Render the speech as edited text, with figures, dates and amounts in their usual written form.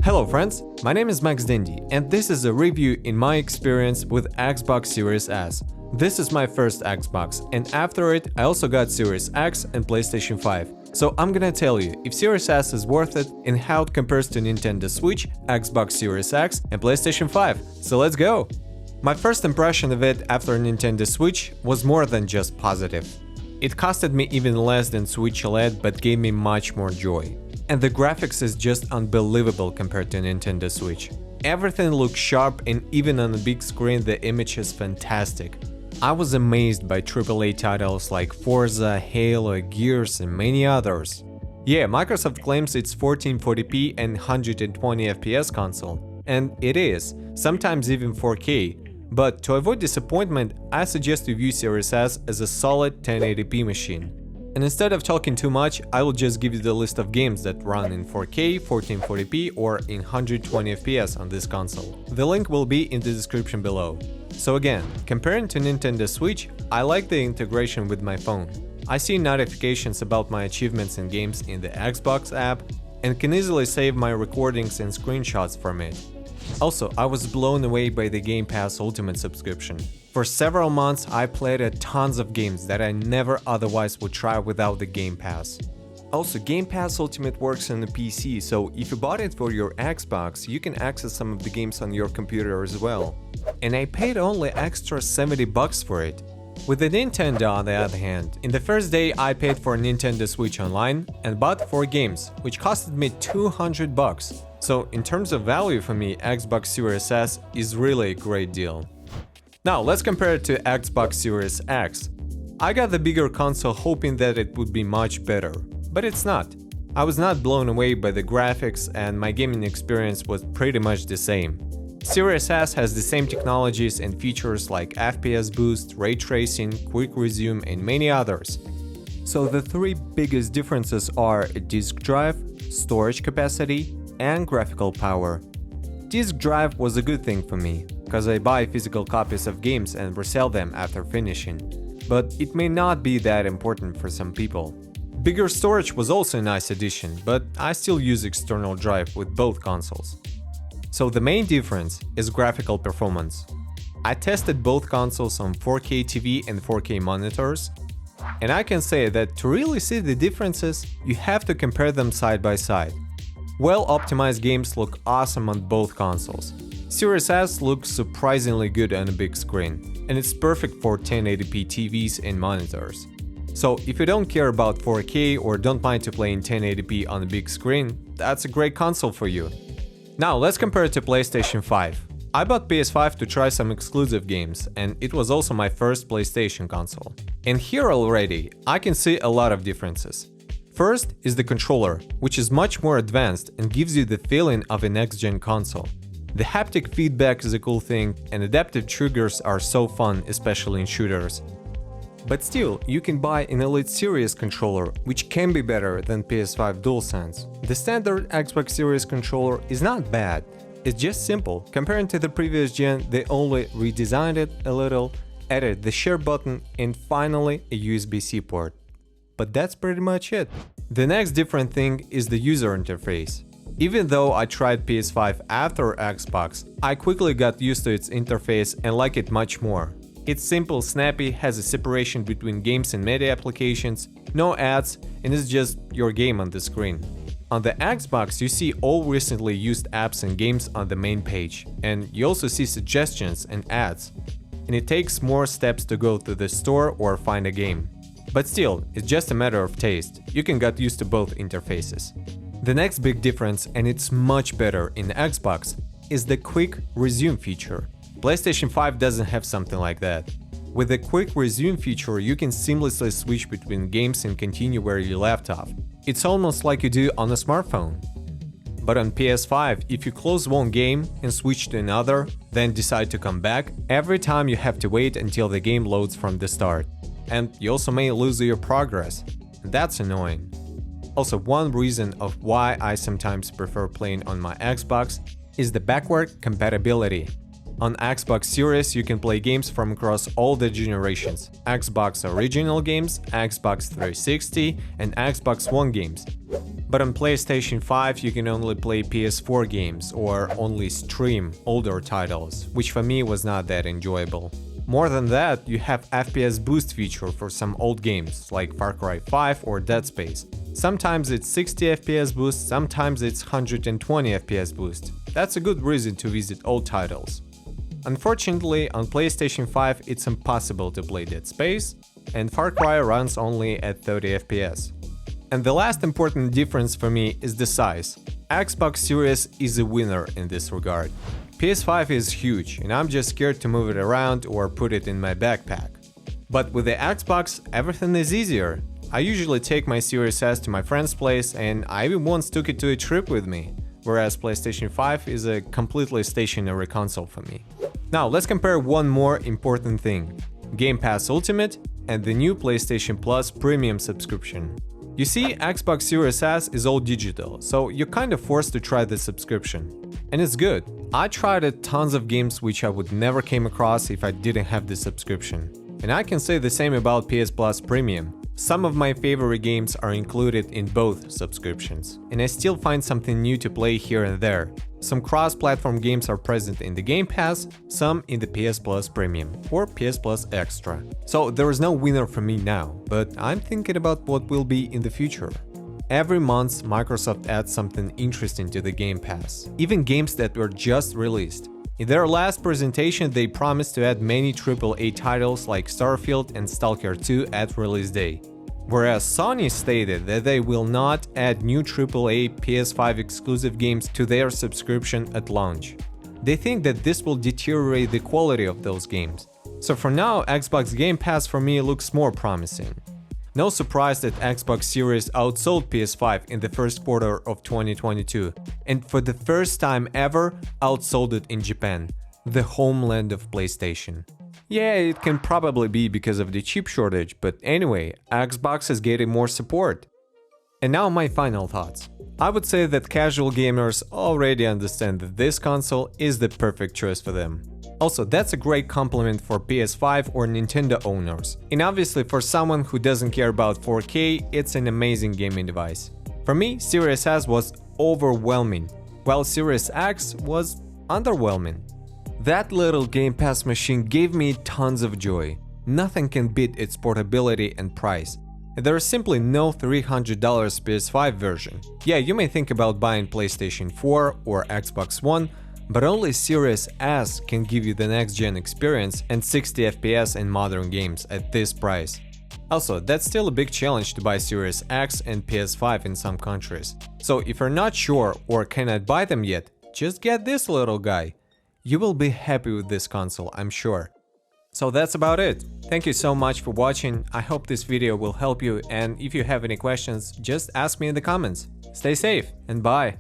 Hello friends, my name is Max Dindy, and this is a review in my experience with Xbox Series S. This is my first Xbox, and after it I also got Series X and PlayStation 5. So I'm gonna tell you if Series S is worth it and how it compares to Nintendo Switch, Xbox Series X and PlayStation 5. So let's go! My first impression of it after Nintendo Switch was more than just positive. It costed me even less than Switch OLED but gave me much more joy. And the graphics is just unbelievable compared to Nintendo Switch. Everything looks sharp and even on a big screen the image is fantastic. I was amazed by AAA titles like Forza, Halo, Gears and many others. Yeah, Microsoft claims it's 1440p and 120 FPS console, and it is, sometimes even 4K. But to avoid disappointment, I suggest you view Series S as a solid 1080p machine. And instead of talking too much, I will just give you the list of games that run in 4K, 1440p or in 120 FPS on this console. The link will be in the description below. So again, comparing to Nintendo Switch, I like the integration with my phone. I see notifications about my achievements in games in the Xbox app and can easily save my recordings and screenshots from it. Also, I was blown away by the GamePass Ultimate subscription. For several months, I played tons of games that I never otherwise would try without the Game Pass. Also, Game Pass Ultimate works on the PC, so if you bought it for your Xbox, you can access some of the games on your computer as well. And I paid only extra $70 for it. With the Nintendo, on the other hand, in the first day I paid for Nintendo Switch Online and bought 4 games, which costed me $200. So in terms of value for me, Xbox Series S is really a great deal. Now let's compare it to Xbox Series X. I got the bigger console hoping that it would be much better, but it's not. I was not blown away by the graphics and my gaming experience was pretty much the same. Series S has the same technologies and features like FPS boost, ray tracing, quick resume and many others. So the 3 biggest differences are a disk drive, storage capacity, and graphical power. Disk drive was a good thing for me, because I buy physical copies of games and resell them after finishing, but it may not be that important for some people. Bigger storage was also a nice addition, but I still use external drive with both consoles. So the main difference is graphical performance. I tested both consoles on 4K TV and 4K monitors, and I can say that to really see the differences, you have to compare them side by side. Well-optimized games look awesome on both consoles. Series S looks surprisingly good on a big screen, and it's perfect for 1080p TVs and monitors. So if you don't care about 4K or don't mind to play in 1080p on a big screen, that's a great console for you. Now let's compare it to PlayStation 5. I bought PS5 to try some exclusive games, and it was also my first PlayStation console. And here already, I can see a lot of differences. First is the controller, which is much more advanced and gives you the feeling of a next-gen console. The haptic feedback is a cool thing, and adaptive triggers are so fun, especially in shooters. But still, you can buy an Elite Series controller, which can be better than PS5 DualSense. The standard Xbox Series controller is not bad, it's just simple. Comparing to the previous gen, they only redesigned it a little, added the share button, and finally a USB-C port. But that's pretty much it. The next different thing is the user interface. Even though I tried PS5 after Xbox, I quickly got used to its interface and like it much more. It's simple, snappy, has a separation between games and media applications, no ads, and it's just your game on the screen. On the Xbox, you see all recently used apps and games on the main page, and you also see suggestions and ads. And it takes more steps to go to the store or find a game. But still, it's just a matter of taste, you can get used to both interfaces. The next big difference, and it's much better in Xbox, is the quick resume feature. PlayStation 5 doesn't have something like that. With the quick resume feature, you can seamlessly switch between games and continue where you left off. It's almost like you do on a smartphone. But on PS5, if you close one game and switch to another, then decide to come back, every time you have to wait until the game loads from the start. And you also may lose your progress, and that's annoying. Also, one reason of why I sometimes prefer playing on my Xbox is the backward compatibility. On Xbox Series, you can play games from across all the generations: Xbox original games, Xbox 360, and Xbox One games. But on PlayStation 5, you can only play PS4 games or only stream older titles, which for me was not that enjoyable. More than that, you have FPS boost feature for some old games, like Far Cry 5 or Dead Space. Sometimes it's 60 FPS boost, sometimes it's 120 FPS boost. That's a good reason to visit old titles. Unfortunately, on PlayStation 5 it's impossible to play Dead Space, and Far Cry runs only at 30 FPS. And the last important difference for me is the size. Xbox Series is a winner in this regard. PS5 is huge, and I'm just scared to move it around or put it in my backpack. But with the Xbox, everything is easier. I usually take my Series S to my friend's place, and I even once took it to a trip with me, whereas PlayStation 5 is a completely stationary console for me. Now let's compare one more important thing: GamePass Ultimate and the new PlayStation Plus Premium subscription. You see, Xbox Series S is all digital, so you're kind of forced to try the subscription. And it's good. I tried tons of games which I would never came across if I didn't have the subscription. And I can say the same about PS Plus Premium. Some of my favorite games are included in both subscriptions, and I still find something new to play here and there. Some cross-platform games are present in the Game Pass, some in the PS Plus Premium or PS Plus Extra. So there is no winner for me now, but I'm thinking about what will be in the future. Every month, Microsoft adds something interesting to the Game Pass, even games that were just released. In their last presentation, they promised to add many AAA titles like Starfield and Stalker 2 at release day. Whereas Sony stated that they will not add new AAA PS5 exclusive games to their subscription at launch. They think that this will deteriorate the quality of those games. So for now, Xbox Game Pass for me looks more promising. No surprise that Xbox Series outsold PS5 in the first quarter of 2022, and for the first time ever outsold it in Japan, the homeland of PlayStation. Yeah, it can probably be because of the chip shortage, but anyway, Xbox is getting more support. And now my final thoughts. I would say that casual gamers already understand that this console is the perfect choice for them. Also, that's a great compliment for PS5 or Nintendo owners. And obviously for someone who doesn't care about 4K, it's an amazing gaming device. For me, Series S was overwhelming, while Series X was underwhelming. That little Game Pass machine gave me tons of joy. Nothing can beat its portability and price. There is simply no $300 PS5 version. Yeah, you may think about buying PlayStation 4 or Xbox One, but only Series S can give you the next-gen experience and 60 FPS in modern games at this price. Also, that's still a big challenge to buy Series X and PS5 in some countries. So if you're not sure or cannot buy them yet, just get this little guy. You will be happy with this console, I'm sure. So that's about it. Thank you so much for watching. I hope this video will help you, and if you have any questions, just ask me in the comments. Stay safe and bye!